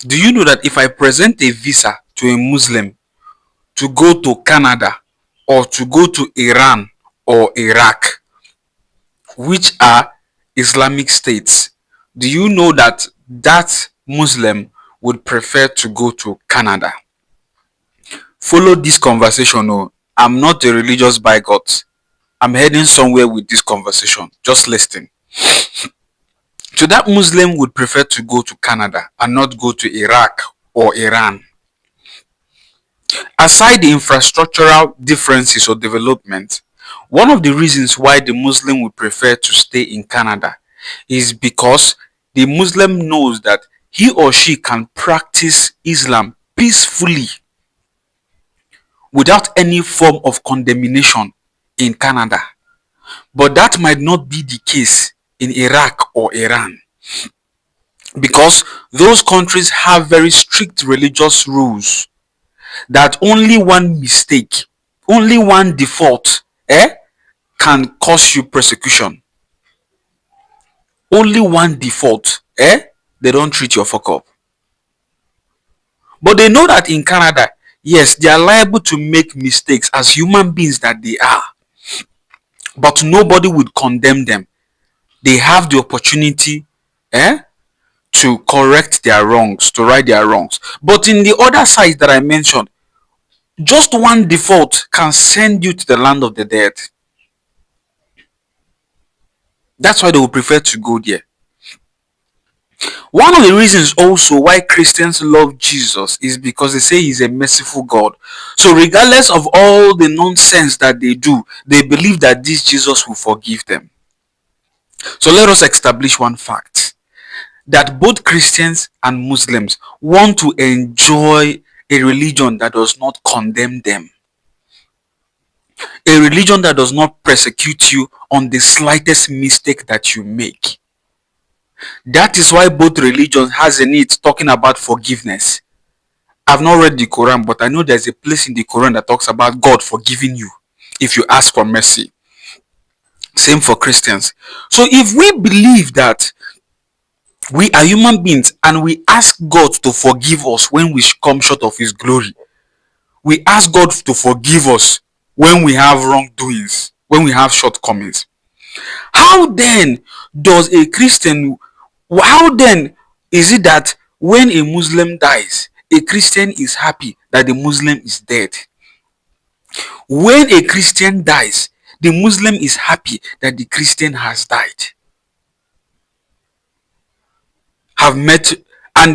Do you know that if I present a visa to a Muslim to go to Canada or to go to Iran or Iraq, which are Islamic states, do you know that that Muslim would prefer to go to Canada? Follow this conversation. Oh, I'm not a religious bigot. I'm heading somewhere with this conversation. Just listen. So that Muslim would prefer to go to Canada and not go to Iraq or Iran. Aside the infrastructural differences or development, one of the reasons why the Muslim would prefer to stay in Canada is because the Muslim knows that he or she can practice Islam peacefully without any form of condemnation in Canada. But that might not be the case in Iraq or Iran, because those countries have very strict religious rules that only one mistake, only one default, can cause you persecution. Only one default, they don't treat your fuck up. But they know that in Canada, yes, they are liable to make mistakes as human beings that they are, but nobody would condemn them. They have the opportunity to correct their wrongs, to right their wrongs. But in the other side that I mentioned, just one default can send you to the land of the dead. That's why they would prefer to go there. One of the reasons also why Christians love Jesus is because they say he's a merciful God. So regardless of all the nonsense that they do, they believe that this Jesus will forgive them. So let us establish one fact, that both Christians and Muslims want to enjoy a religion that does not condemn them. A religion that does not persecute you on the slightest mistake that you make. That is why both religions has a need talking about forgiveness. I've not read the Quran, but I know there's a place in the Quran that talks about God forgiving you if you ask for mercy. Same for Christians. So if we believe that we are human beings and we ask God to forgive us when we come short of his glory, we ask God to forgive us when we have wrongdoings, when we have shortcomings, how then does a Christian, how then is it that when a Muslim dies, a Christian is happy that the Muslim is dead? When a Christian dies, the Muslim is happy that the Christian has died.